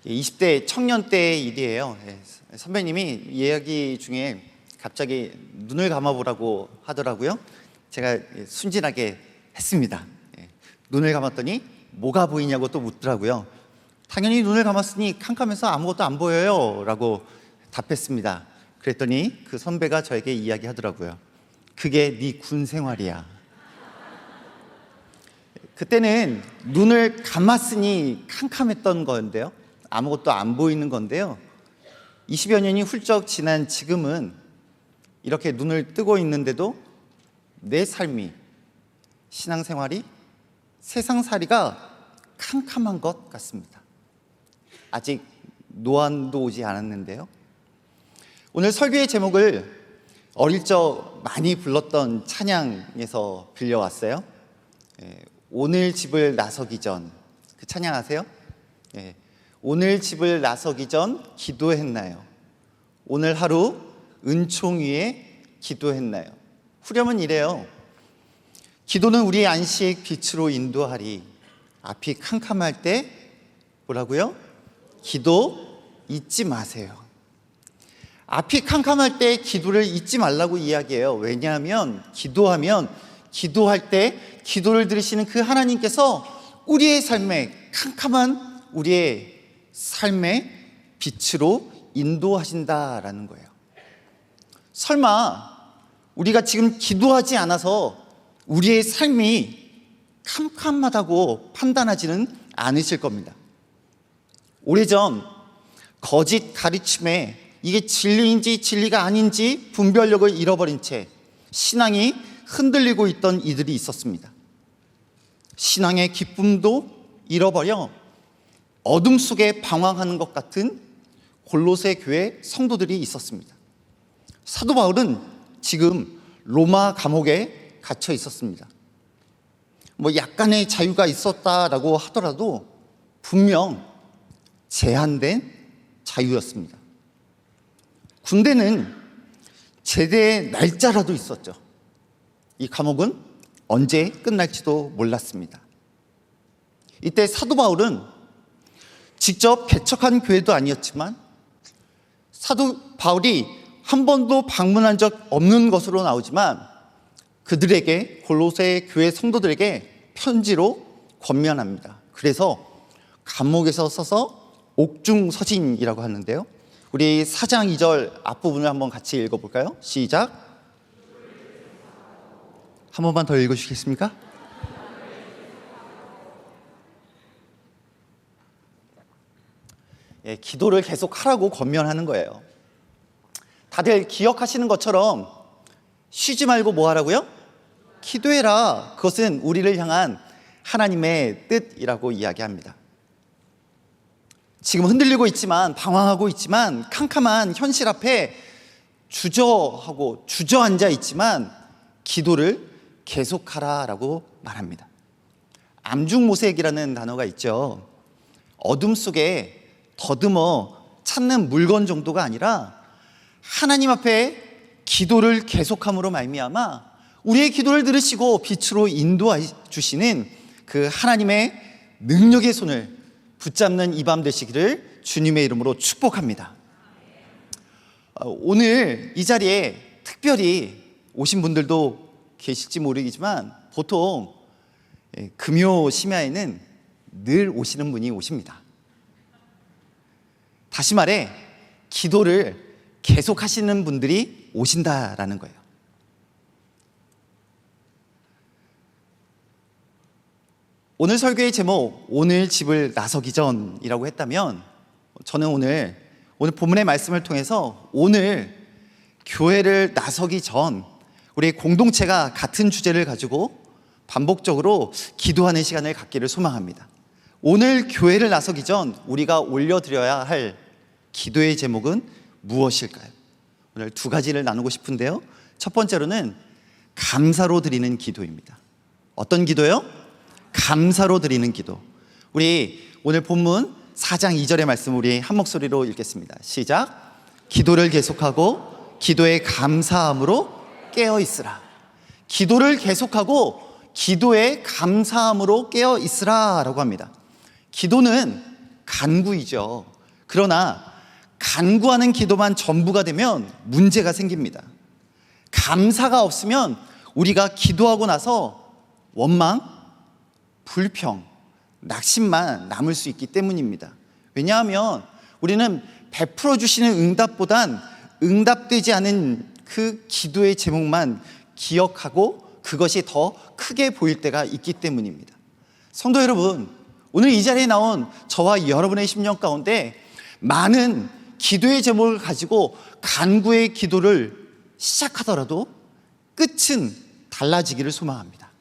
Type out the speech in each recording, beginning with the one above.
20대 청년 때의 일이에요. 선배님이 이야기 중에 갑자기 눈을 감아보라고 하더라고요. 제가 순진하게 했습니다. 눈을 감았더니 뭐가 보이냐고 또 묻더라고요. 당연히 눈을 감았으니 캄캄해서 아무것도 안 보여요 라고 답했습니다. 그랬더니 그 선배가 저에게 이야기하더라고요. 그게 네 군 생활이야. 그때는 눈을 감았으니 캄캄했던 건데요, 아무것도 안 보이는 건데요, 20여 년이 훌쩍 지난 지금은 이렇게 눈을 뜨고 있는데도 내 삶이, 신앙생활이, 세상살이가 캄캄한 것 같습니다. 아직 노안도 오지 않았는데요. 오늘 설교의 제목을 어릴 적 많이 불렀던 찬양에서 빌려왔어요. 오늘 집을 나서기 전, 그 찬양 아세요? 오늘 집을 나서기 전 기도했나요? 오늘 하루 은총 위에 기도했나요? 후렴은 이래요. 기도는 우리의 안식 빛으로 인도하리. 앞이 캄캄할 때 뭐라고요? 기도 잊지 마세요. 앞이 캄캄할 때 기도를 잊지 말라고 이야기해요. 왜냐하면 기도하면, 기도할 때 기도를 들으시는 그 하나님께서 우리의 삶에, 캄캄한 우리의 삶의 빛으로 인도하신다라는 거예요. 설마 우리가 지금 기도하지 않아서 우리의 삶이 캄캄하다고 판단하지는 않으실 겁니다. 오래전 거짓 가르침에 이게 진리인지 진리가 아닌지 분별력을 잃어버린 채 신앙이 흔들리고 있던 이들이 있었습니다. 신앙의 기쁨도 잃어버려 어둠 속에 방황하는 것 같은 골로새 교회 성도들이 있었습니다. 사도 바울은 지금 로마 감옥에 갇혀 있었습니다. 약간의 자유가 있었다라고 하더라도 분명 제한된 자유였습니다. 군대는 제대의 날짜라도 있었죠. 이 감옥은 언제 끝날지도 몰랐습니다. 이때 사도 바울은 직접 개척한 교회도 아니었지만 사도 바울이 한 번도 방문한 적 없는 것으로 나오지만 그들에게, 골로새 교회 성도들에게 편지로 권면합니다. 그래서 감옥에서 써서 옥중서신이라고 하는데요, 우리 4장 2절 앞부분을 한번 같이 읽어볼까요? 시작. 한 번만 더 읽어주시겠습니까? 기도를 계속하라고 권면하는 거예요. 다들 기억하시는 것처럼 쉬지 말고 뭐 하라고요? 기도해라. 그것은 우리를 향한 하나님의 뜻이라고 이야기합니다. 지금 흔들리고 있지만, 방황하고 있지만, 캄캄한 현실 앞에 주저앉아 있지만 기도를 계속하라라고 말합니다. 암중모색이라는 단어가 있죠. 어둠 속에 더듬어 찾는 물건 정도가 아니라 하나님 앞에 기도를 계속함으로 말미암아 우리의 기도를 들으시고 빛으로 인도해 주시는 그 하나님의 능력의 손을 붙잡는 이 밤 되시기를 주님의 이름으로 축복합니다. 오늘 이 자리에 특별히 오신 분들도 계실지 모르겠지만 보통 금요 심야에는 늘 오시는 분이 오십니다. 다시 말해 기도를 계속 하시는 분들이 오신다라는 거예요. 오늘 설교의 제목, 오늘 집을 나서기 전이라고 했다면 저는 오늘 본문의 말씀을 통해서 오늘 교회를 나서기 전 우리 공동체가 같은 주제를 가지고 반복적으로 기도하는 시간을 갖기를 소망합니다. 오늘 교회를 나서기 전 우리가 올려드려야 할 기도의 제목은 무엇일까요? 오늘 두 가지를 나누고 싶은데요, 첫 번째로는 감사로 드리는 기도입니다. 어떤 기도요? 감사로 드리는 기도. 우리 오늘 본문 4장 2절의 말씀 우리 한 목소리로 읽겠습니다. 시작. 기도를 계속하고 기도에 감사함으로 깨어 있으라. 기도를 계속하고 기도에 감사함으로 깨어 있으라 라고 합니다. 기도는 간구이죠. 그러나 간구하는 기도만 전부가 되면 문제가 생깁니다. 감사가 없으면 우리가 기도하고 나서 원망, 불평, 낙심만 남을 수 있기 때문입니다. 왜냐하면 우리는 베풀어 주시는 응답보단 응답되지 않은 그 기도의 제목만 기억하고 그것이 더 크게 보일 때가 있기 때문입니다. 성도 여러분, 오늘 이 자리에 나온 저와 여러분의 심령 가운데 많은 기도의 제목을 가지고 간구의 기도를 시작하더라도 끝은 달라지기를 소망합니다.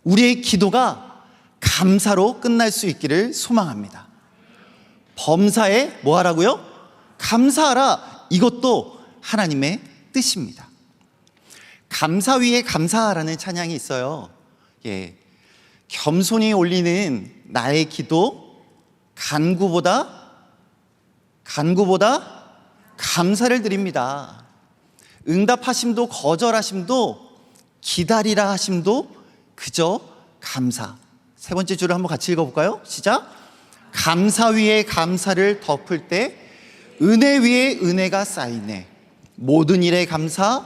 우리의 기도가 감사로 끝날 수 있기를 소망합니다. 범사에 뭐 하라고요? 감사하라. 이것도 하나님의 뜻입니다. 감사 위에 감사라는 찬양이 있어요. 겸손히 올리는 나의 기도, 간구보다 감사를 드립니다. 응답하심도 거절하심도 기다리라 하심도 그저 감사. 세 번째 줄을 한번 같이 읽어볼까요? 시작. 감사 위에 감사를 덮을 때 은혜 위에 은혜가 쌓이네. 모든 일에 감사,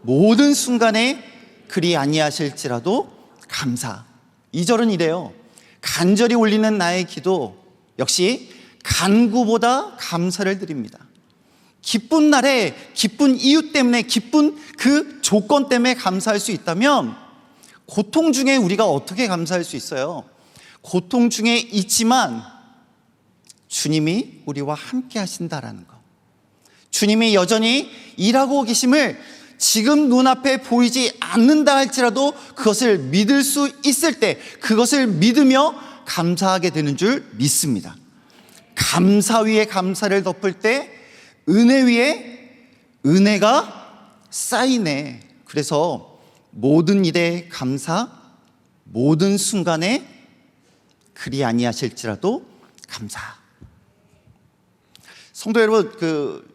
모든 순간에 그리 아니하실지라도 감사. 2절은 이래요. 간절히 올리는 나의 기도 역시 간구보다 감사를 드립니다. 기쁜 날에 기쁜 이유 때문에 기쁜 그 조건 때문에 감사할 수 있다면 고통 중에 우리가 어떻게 감사할 수 있어요? 고통 중에 있지만 주님이 우리와 함께 하신다라는 거, 주님이 여전히 일하고 계심을 지금 눈앞에 보이지 않는다 할지라도 그것을 믿을 수 있을 때 그것을 믿으며 감사하게 되는 줄 믿습니다. 감사 위에 감사를 덮을 때 은혜 위에 은혜가 쌓이네. 그래서 모든 일에 감사, 모든 순간에 그리 아니하실지라도 감사. 성도 여러분,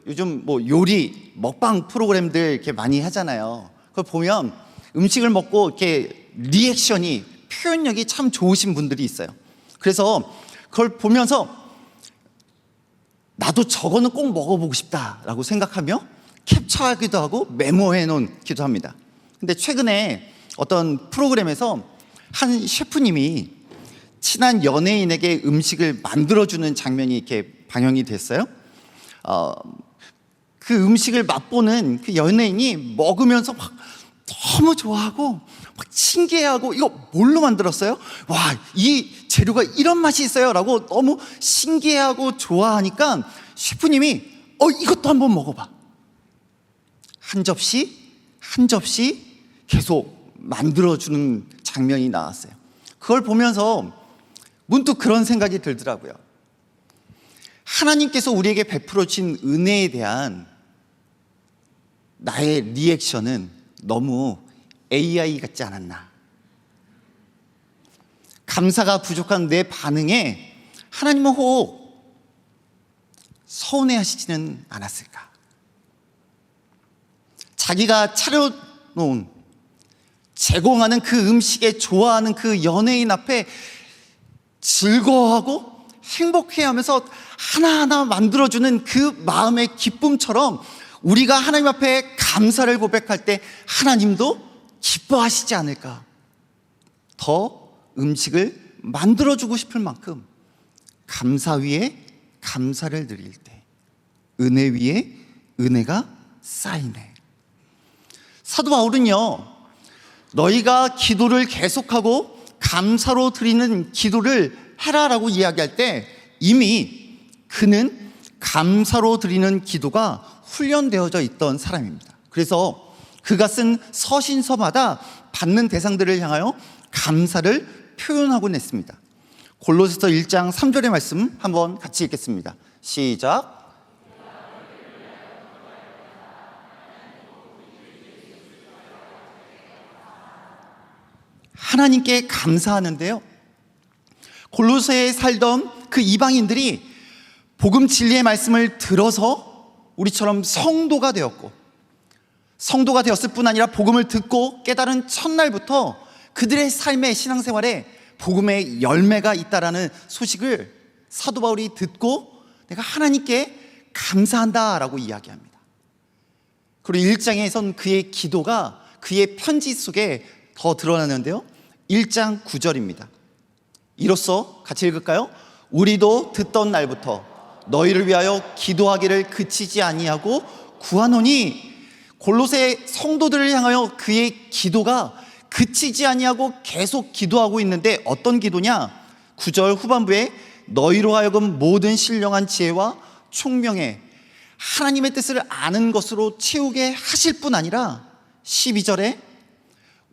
요즘 요리 먹방 프로그램들 이렇게 많이 하잖아요. 그걸 보면 음식을 먹고 이렇게 리액션이, 표현력이 참 좋으신 분들이 있어요. 그래서 그걸 보면서 나도 저거는 꼭 먹어보고 싶다라고 생각하며 캡처하기도 하고 메모해 놓기도 합니다. 근데 최근에 어떤 프로그램에서 한 셰프님이 친한 연예인에게 음식을 만들어주는 장면이 이렇게 방영이 됐어요. 그 음식을 맛보는 그 연예인이 먹으면서 막 너무 좋아하고 막 신기해하고 이거 뭘로 만들었어요? 와, 이 재료가 이런 맛이 있어요 라고 너무 신기해하고 좋아하니까 셰프님이 이것도 한번 먹어봐. 한 접시 한 접시 계속 만들어주는 장면이 나왔어요. 그걸 보면서 문득 그런 생각이 들더라고요. 하나님께서 우리에게 베풀어 주신 은혜에 대한 나의 리액션은 너무 AI 같지 않았나. 감사가 부족한 내 반응에 하나님은 혹 서운해하시지는 않았을까. 자기가 차려놓은 제공하는 그 음식에 좋아하는 그 연예인 앞에 즐거워하고 행복해하면서 하나하나 만들어주는 그 마음의 기쁨처럼 우리가 하나님 앞에 감사를 고백할 때 하나님도 기뻐하시지 않을까. 더 음식을 만들어주고 싶을 만큼 감사 위에 감사를 드릴 때 은혜 위에 은혜가 쌓이네. 사도 바울은요, 너희가 기도를 계속하고 감사로 드리는 기도를 해라라고 이야기할 때 이미 그는 감사로 드리는 기도가 훈련되어져 있던 사람입니다. 그래서 그가 쓴 서신서마다 받는 대상들을 향하여 감사를 표현하곤 했습니다. 골로새서 1장 3절의 말씀 한번 같이 읽겠습니다. 시작. 하나님께 감사하는데요, 골로새에 살던 그 이방인들이 복음 진리의 말씀을 들어서 우리처럼 성도가 되었고, 성도가 되었을 뿐 아니라 복음을 듣고 깨달은 첫날부터 그들의 삶의 신앙생활에 복음의 열매가 있다라는 소식을 사도 바울이 듣고 내가 하나님께 감사한다라고 이야기합니다. 그리고 1장에선 그의 기도가 그의 편지 속에 더 드러나는데요, 1장 9절입니다. 이로써 같이 읽을까요? 우리도 듣던 날부터 너희를 위하여 기도하기를 그치지 아니하고 구하노니. 골로새 성도들을 향하여 그의 기도가 그치지 아니하고 계속 기도하고 있는데 어떤 기도냐? 9절 후반부에 너희로 하여금 모든 신령한 지혜와 총명에 하나님의 뜻을 아는 것으로 채우게 하실 뿐 아니라 12절에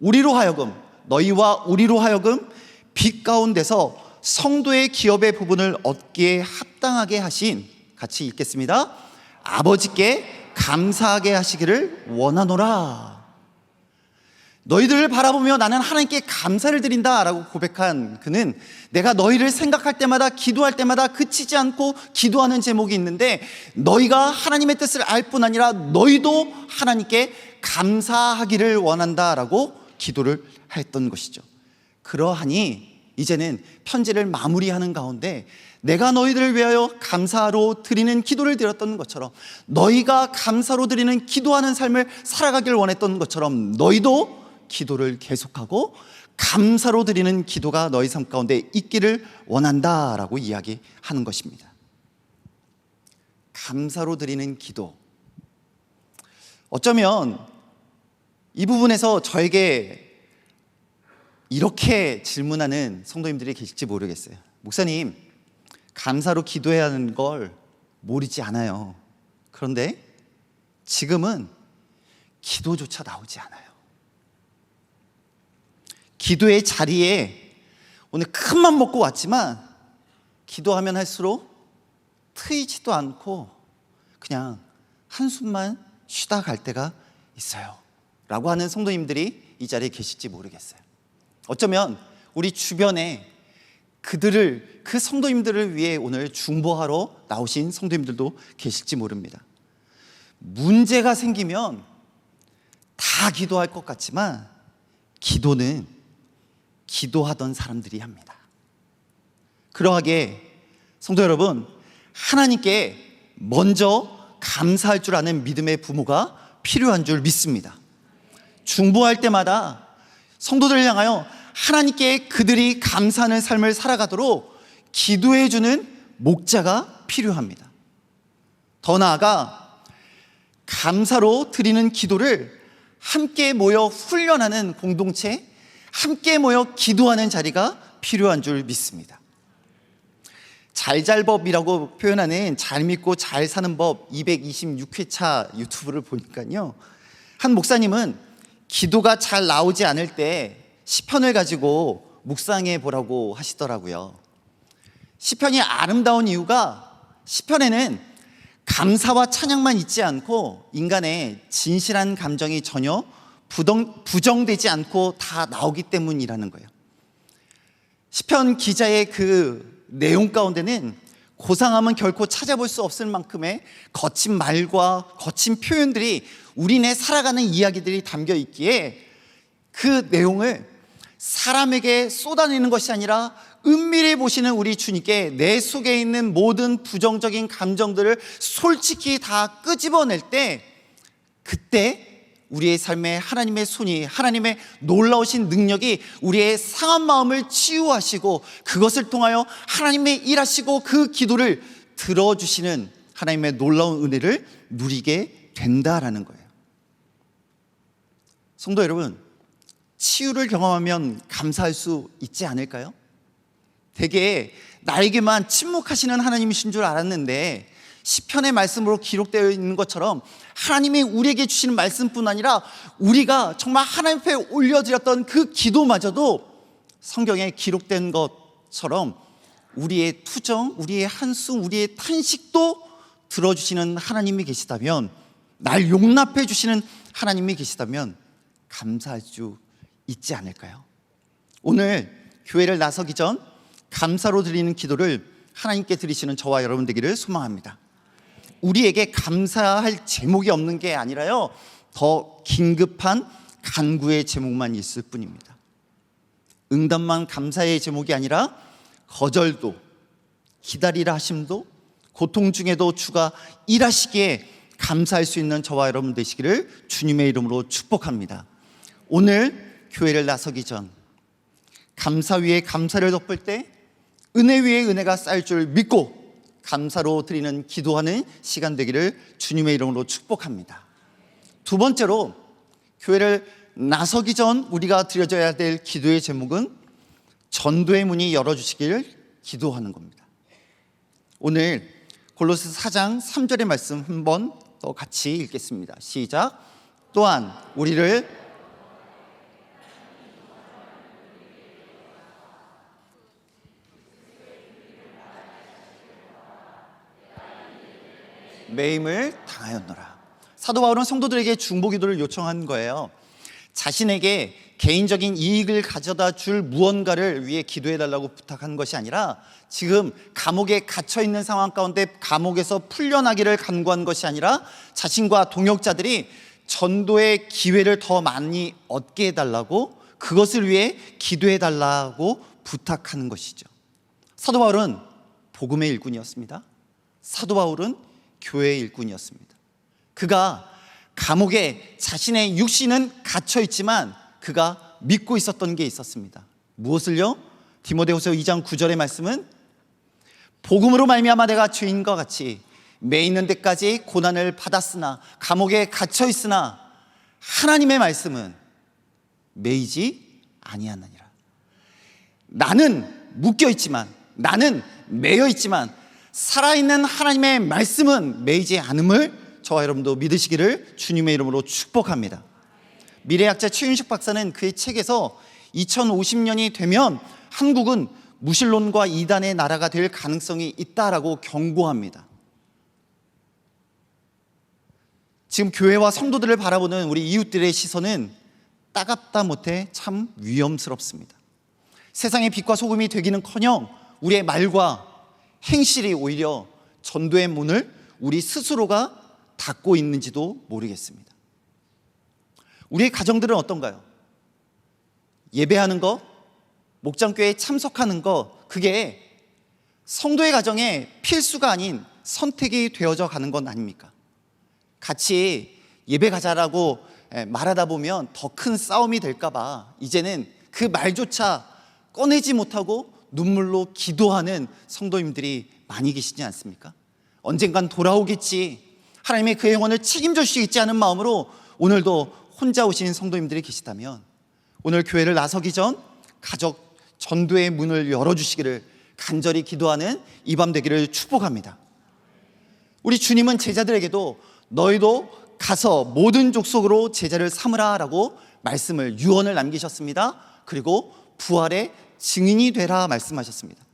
우리로 하여금, 너희와 우리로 하여금 빛 가운데서 성도의 기업의 부분을 얻기에 합당하게 하신, 같이 읽겠습니다. 아버지께 감사하게 하시기를 원하노라. 너희들을 바라보며 나는 하나님께 감사를 드린다 라고 고백한 그는, 내가 너희를 생각할 때마다, 기도할 때마다 그치지 않고 기도하는 제목이 있는데, 너희가 하나님의 뜻을 알 뿐 아니라 너희도 하나님께 감사하기를 원한다 라고 기도를 했던 것이죠. 그러하니 이제는 편지를 마무리하는 가운데 내가 너희들을 위하여 감사로 드리는 기도를 드렸던 것처럼, 너희가 감사로 드리는 기도하는 삶을 살아가길 원했던 것처럼 너희도 기도를 계속하고 감사로 드리는 기도가 너희 삶 가운데 있기를 원한다라고 이야기하는 것입니다. 감사로 드리는 기도. 어쩌면 이 부분에서 저에게 이렇게 질문하는 성도님들이 계실지 모르겠어요. 목사님, 감사로 기도해야 하는 걸 모르지 않아요. 그런데 지금은 기도조차 나오지 않아요. 기도의 자리에 오늘 큰맘 먹고 왔지만 기도하면 할수록 트이지도 않고 그냥 한숨만 쉬다 갈 때가 있어요 라고 하는 성도님들이 이 자리에 계실지 모르겠어요. 어쩌면 우리 주변에 그 성도님들을 위해 오늘 중보하러 나오신 성도님들도 계실지 모릅니다. 문제가 생기면 다 기도할 것 같지만 기도는 기도하던 사람들이 합니다. 그러하게 성도 여러분, 하나님께 먼저 감사할 줄 아는 믿음의 부모가 필요한 줄 믿습니다. 중보할 때마다 성도들을 향하여 하나님께 그들이 감사하는 삶을 살아가도록 기도해주는 목자가 필요합니다. 더 나아가 감사로 드리는 기도를 함께 모여 훈련하는 공동체, 함께 모여 기도하는 자리가 필요한 줄 믿습니다. 잘잘법이라고 표현하는 잘 믿고 잘 사는 법 226회차 유튜브를 보니까요, 한 목사님은 기도가 잘 나오지 않을 때 시편을 가지고 묵상해 보라고 하시더라고요. 시편이 아름다운 이유가 시편에는 감사와 찬양만 있지 않고 인간의 진실한 감정이 전혀 부정되지 않고 다 나오기 때문이라는 거예요. 시편 기자의 그 내용 가운데는 고상함은 결코 찾아볼 수 없을 만큼의 거친 말과 거친 표현들이 우리네 살아가는 이야기들이 담겨 있기에 그 내용을 사람에게 쏟아내는 것이 아니라 은밀히 보시는 우리 주님께 내 속에 있는 모든 부정적인 감정들을 솔직히 다 끄집어낼 때, 그때 우리의 삶에 하나님의 손이, 하나님의 놀라우신 능력이 우리의 상한 마음을 치유하시고 그것을 통하여 하나님의 일하시고 그 기도를 들어주시는 하나님의 놀라운 은혜를 누리게 된다라는 거예요. 성도 여러분, 치유를 경험하면 감사할 수 있지 않을까요? 되게 나에게만 침묵하시는 하나님이신 줄 알았는데 시편의 말씀으로 기록되어 있는 것처럼 하나님이 우리에게 주시는 말씀뿐 아니라 우리가 정말 하나님 앞에 올려드렸던 그 기도마저도 성경에 기록된 것처럼 우리의 투정, 우리의 한숨, 우리의 탄식도 들어주시는 하나님이 계시다면, 날 용납해 주시는 하나님이 계시다면 감사할 수 있지 않을까요? 오늘 교회를 나서기 전 감사로 드리는 기도를 하나님께 드리시는 저와 여러분 되기를 소망합니다. 우리에게 감사할 제목이 없는 게 아니라요, 더 긴급한 간구의 제목만 있을 뿐입니다. 응답만 감사의 제목이 아니라 거절도, 기다리라 하심도, 고통 중에도 주가 일하시기에 감사할 수 있는 저와 여러분 되시기를 주님의 이름으로 축복합니다. 오늘 교회를 나서기 전 감사 위에 감사를 덮을 때 은혜 위에 은혜가 쌓일 줄 믿고 감사로 드리는 기도하는 시간 되기를 주님의 이름으로 축복합니다. 두 번째로 교회를 나서기 전 우리가 드려져야 될 기도의 제목은 전도의 문이 열어주시기를 기도하는 겁니다. 오늘 골로새서 4장 3절의 말씀 한번 더 같이 읽겠습니다. 시작. 또한 우리를 매임을 당하였노라. 사도 바울은 성도들에게 중보기도를 요청한 거예요. 자신에게 개인적인 이익을 가져다 줄 무언가를 위해 기도해달라고 부탁한 것이 아니라 지금 감옥에 갇혀있는 상황 가운데 감옥에서 풀려나기를 간구한 것이 아니라 자신과 동역자들이 전도의 기회를 더 많이 얻게 해달라고, 그것을 위해 기도해달라고 부탁하는 것이죠. 사도 바울은 복음의 일꾼이었습니다. 사도 바울은 교회의 일꾼이었습니다. 그가 감옥에 자신의 육신은 갇혀있지만 그가 믿고 있었던 게 있었습니다. 무엇을요? 디모데후서 2장 9절의 말씀은 복음으로 말미암아 내가 죄인과 같이 매 있는 데까지 고난을 받았으나 감옥에 갇혀있으나 하나님의 말씀은 매이지 아니하느니라. 나는 묶여있지만, 나는 매여있지만 살아있는 하나님의 말씀은 매이지 않음을 저와 여러분도 믿으시기를 주님의 이름으로 축복합니다. 미래학자 최윤식 박사는 그의 책에서 2050년이 되면 한국은 무신론과 이단의 나라가 될 가능성이 있다라고 경고합니다. 지금 교회와 성도들을 바라보는 우리 이웃들의 시선은 따갑다 못해 참 위험스럽습니다. 세상의 빛과 소금이 되기는커녕 우리의 말과 행실이 오히려 전도의 문을 우리 스스로가 닫고 있는지도 모르겠습니다. 우리의 가정들은 어떤가요? 예배하는 거, 목장교회에 참석하는 거, 그게 성도의 가정에 필수가 아닌 선택이 되어져 가는 건 아닙니까? 같이 예배 가자라고 말하다 보면 더 큰 싸움이 될까 봐 이제는 그 말조차 꺼내지 못하고 눈물로 기도하는 성도님들이 많이 계시지 않습니까? 언젠간 돌아오겠지, 하나님의 그 영혼을 책임져 주시겠지 하는 마음으로 오늘도 혼자 오신 성도님들이 계시다면 오늘 교회를 나서기 전 가족 전도의 문을 열어주시기를 간절히 기도하는 이 밤 되기를 축복합니다. 우리 주님은 제자들에게도 너희도 가서 모든 족속으로 제자를 삼으라 라고 말씀을, 유언을 남기셨습니다. 그리고 부활의 증인이 되라 말씀하셨습니다.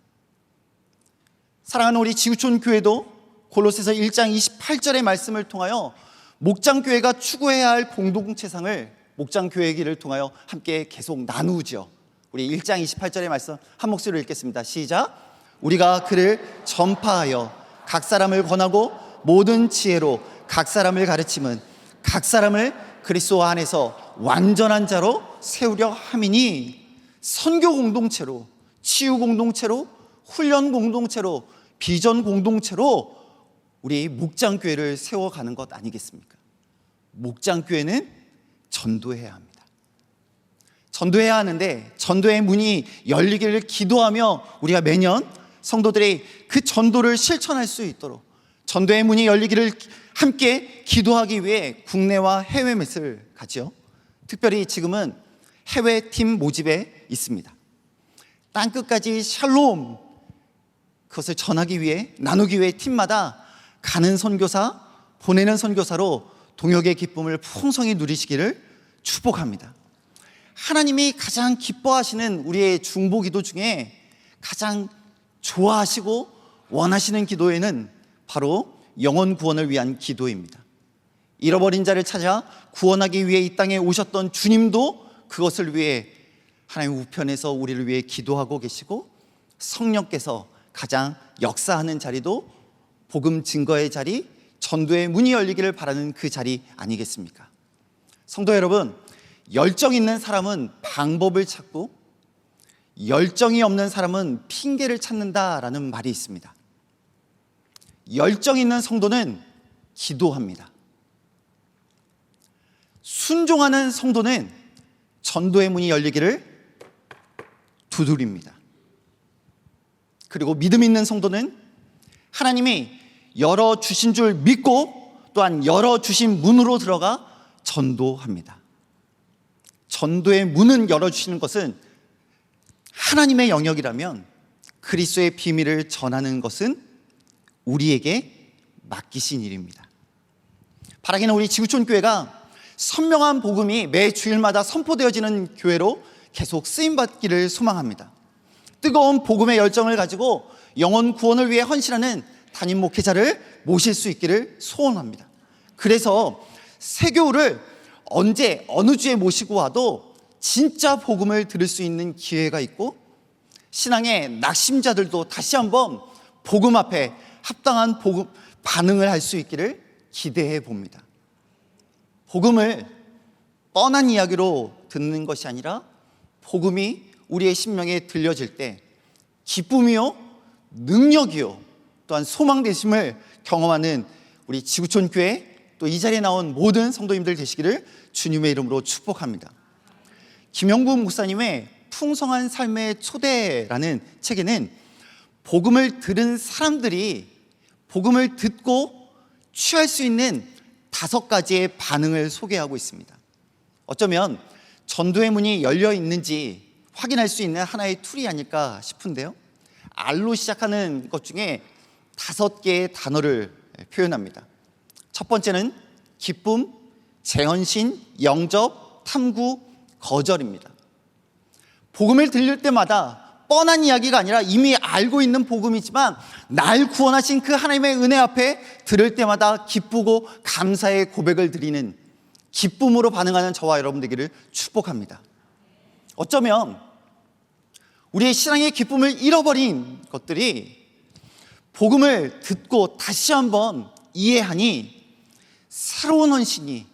사랑하는 우리 지구촌 교회도 골로새서 1장 28절의 말씀을 통하여 목장교회가 추구해야 할 공동체상을 목장교회의 길을 통하여 함께 계속 나누죠. 우리 1장 28절의 말씀 한 목소리로 읽겠습니다. 시작. 우리가 그를 전파하여 각 사람을 권하고 모든 지혜로 각 사람을 가르침은 각 사람을 그리스도 안에서 완전한 자로 세우려 함이니, 선교 공동체로, 치유 공동체로, 훈련 공동체로, 비전 공동체로 우리 목장교회를 세워가는 것 아니겠습니까? 목장교회는 전도해야 합니다. 전도해야 하는데 전도의 문이 열리기를 기도하며 우리가 매년 성도들이 그 전도를 실천할 수 있도록 전도의 문이 열리기를 함께 기도하기 위해 국내와 해외 맷을 가죠. 특별히 지금은 해외팀 모집에 있습니다. 땅끝까지 샬롬, 그것을 전하기 위해, 나누기 위해 팀마다 가는 선교사, 보내는 선교사로 동역의 기쁨을 풍성히 누리시기를 축복합니다. 하나님이 가장 기뻐하시는 우리의 중보 기도 중에 가장 좋아하시고 원하시는 기도에는 바로 영혼 구원을 위한 기도입니다. 잃어버린 자를 찾아 구원하기 위해 이 땅에 오셨던 주님도 그것을 위해 하나님 우편에서 우리를 위해 기도하고 계시고, 성령께서 가장 역사하는 자리도 복음 증거의 자리, 전도의 문이 열리기를 바라는 그 자리 아니겠습니까? 성도 여러분, 열정 있는 사람은 방법을 찾고 열정이 없는 사람은 핑계를 찾는다라는 말이 있습니다. 열정 있는 성도는 기도합니다. 순종하는 성도는 전도의 문이 열리기를 두드립니다. 그리고 믿음 있는 성도는 하나님이 열어주신 줄 믿고 또한 열어주신 문으로 들어가 전도합니다. 전도의 문은 열어주시는 것은 하나님의 영역이라면 그리스도의 비밀을 전하는 것은 우리에게 맡기신 일입니다. 바라기는 우리 지구촌 교회가 선명한 복음이 매 주일마다 선포되어지는 교회로 계속 쓰임받기를 소망합니다. 뜨거운 복음의 열정을 가지고 영혼 구원을 위해 헌신하는 담임 목회자를 모실 수 있기를 소원합니다. 그래서 세교우를 언제 어느 주에 모시고 와도 진짜 복음을 들을 수 있는 기회가 있고 신앙의 낙심자들도 다시 한번 복음 앞에 합당한 복음 반응을 할 수 있기를 기대해 봅니다. 복음을 뻔한 이야기로 듣는 것이 아니라 복음이 우리의 심령에 들려질 때 기쁨이요 능력이요 또한 소망되심을 경험하는 우리 지구촌 교회 또 이 자리에 나온 모든 성도님들 되시기를 주님의 이름으로 축복합니다. 김영구 목사님의 풍성한 삶의 초대라는 책에는 복음을 들은 사람들이 복음을 듣고 취할 수 있는 5가지의 반응을 소개하고 있습니다. 어쩌면 전도의 문이 열려 있는지 확인할 수 있는 하나의 툴이 아닐까 싶은데요. R로 시작하는 것 중에 5개의 단어를 표현합니다. 첫 번째는 기쁨, 재헌신, 영접, 탐구, 거절입니다. 복음을 들릴 때마다 뻔한 이야기가 아니라 이미 알고 있는 복음이지만 날 구원하신 그 하나님의 은혜 앞에 들을 때마다 기쁘고 감사의 고백을 드리는 기쁨으로 반응하는 저와 여러분 되기를 축복합니다. 어쩌면 우리의 신앙의 기쁨을 잃어버린 것들이 복음을 듣고 다시 한번 이해하니 새로운 헌신이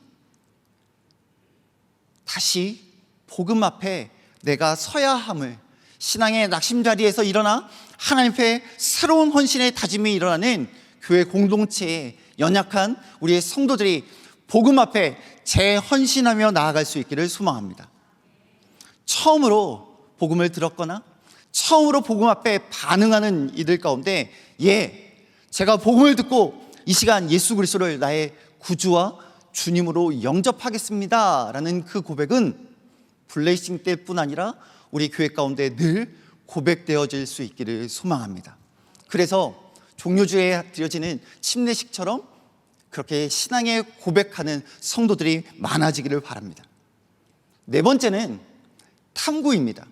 다시 복음 앞에 내가 서야 함을 신앙의 낙심자리에서 일어나 하나님 앞에 새로운 헌신의 다짐이 일어나는 교회 공동체에 연약한 우리의 성도들이 복음 앞에 재헌신하며 나아갈 수 있기를 소망합니다. 처음으로 복음을 들었거나 처음으로 복음 앞에 반응하는 이들 가운데 제가 복음을 듣고 이 시간 예수 그리스도를 나의 구주와 주님으로 영접하겠습니다 라는 그 고백은 블레이싱 때뿐 아니라 우리 교회 가운데 늘 고백되어질 수 있기를 소망합니다. 그래서 종료주에 드려지는 침례식처럼 그렇게 신앙에 고백하는 성도들이 많아지기를 바랍니다. 4번째는 탐구입니다.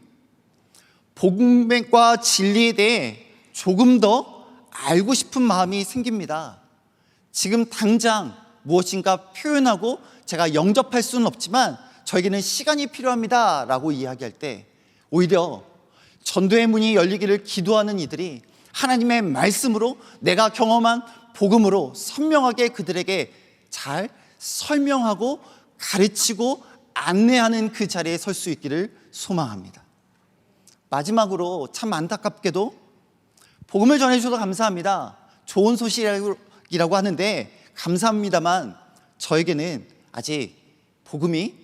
복음과 진리에 대해 조금 더 알고 싶은 마음이 생깁니다. 지금 당장 무엇인가 표현하고 제가 영접할 수는 없지만 저에게는 시간이 필요합니다 라고 이야기할 때 오히려 전도의 문이 열리기를 기도하는 이들이 하나님의 말씀으로 내가 경험한 복음으로 선명하게 그들에게 잘 설명하고 가르치고 안내하는 그 자리에 설 수 있기를 소망합니다. 마지막으로 참 안타깝게도 복음을 전해주셔서 감사합니다. 좋은 소식이라고 하는데 감사합니다만 저에게는 아직 복음이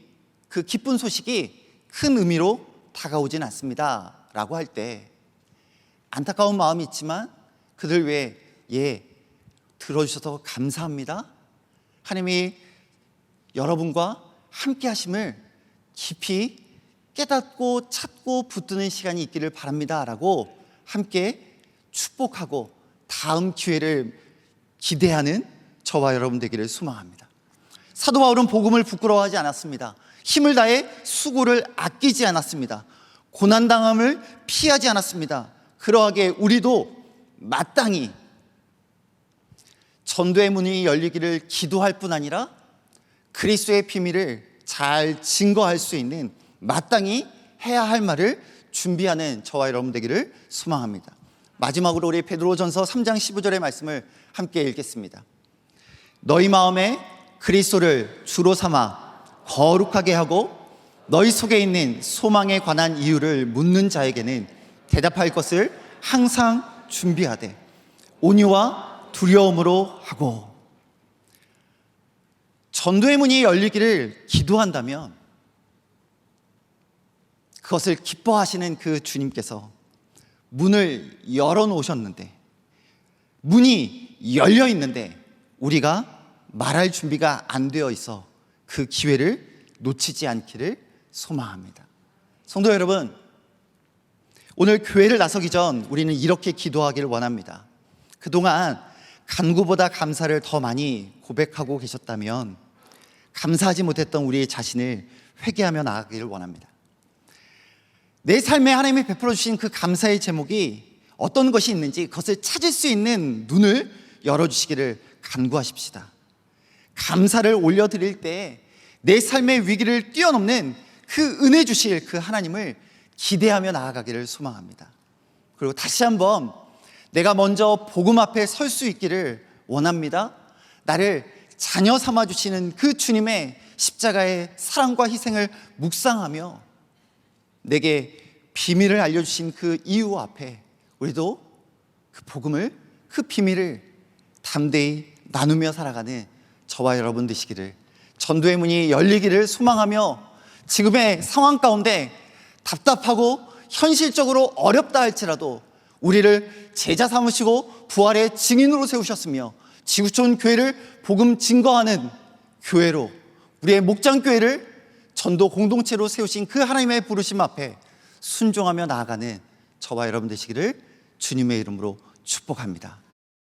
그 기쁜 소식이 큰 의미로 다가오진 않습니다 라고 할 때 안타까운 마음이 있지만 그들 외에 들어주셔서 감사합니다. 하나님이 여러분과 함께 하심을 깊이 깨닫고 찾고 붙드는 시간이 있기를 바랍니다 라고 함께 축복하고 다음 기회를 기대하는 저와 여러분 되기를 소망합니다. 사도 바울은 복음을 부끄러워하지 않았습니다. 힘을 다해 수고를 아끼지 않았습니다. 고난당함을 피하지 않았습니다. 그러하게 우리도 마땅히 전도의 문이 열리기를 기도할 뿐 아니라 그리스도의 비밀을 잘 증거할 수 있는 마땅히 해야 할 말을 준비하는 저와 여러분 되기를 소망합니다. 마지막으로 우리 베드로전서 3장 15절의 말씀을 함께 읽겠습니다. 너희 마음에 그리스도를 주로 삼아 거룩하게 하고 너희 속에 있는 소망에 관한 이유를 묻는 자에게는 대답할 것을 항상 준비하되 온유와 두려움으로 하고. 전도의 문이 열리기를 기도한다면 그것을 기뻐하시는 그 주님께서 문을 열어놓으셨는데, 문이 열려 있는데 우리가 말할 준비가 안 되어 있어 그 기회를 놓치지 않기를 소망합니다. 성도 여러분, 오늘 교회를 나서기 전 우리는 이렇게 기도하기를 원합니다. 그동안 간구보다 감사를 더 많이 고백하고 계셨다면 감사하지 못했던 우리의 자신을 회개하며 나아가기를 원합니다. 내 삶에 하나님이 베풀어 주신 그 감사의 제목이 어떤 것이 있는지 그것을 찾을 수 있는 눈을 열어주시기를 간구하십시다. 감사를 올려드릴 때 내 삶의 위기를 뛰어넘는 그 은혜 주실 그 하나님을 기대하며 나아가기를 소망합니다. 그리고 다시 한번 내가 먼저 복음 앞에 설 수 있기를 원합니다. 나를 자녀 삼아 주시는 그 주님의 십자가의 사랑과 희생을 묵상하며 내게 비밀을 알려주신 그 이유 앞에 우리도 그 복음을, 그 비밀을 담대히 나누며 살아가는 저와 여러분 되시기를, 전도의 문이 열리기를 소망하며 지금의 상황 가운데 답답하고 현실적으로 어렵다 할지라도 우리를 제자 삼으시고 부활의 증인으로 세우셨으며 지구촌 교회를 복음 증거하는 교회로, 우리의 목장교회를 전도 공동체로 세우신 그 하나님의 부르심 앞에 순종하며 나아가는 저와 여러분 되시기를 주님의 이름으로 축복합니다.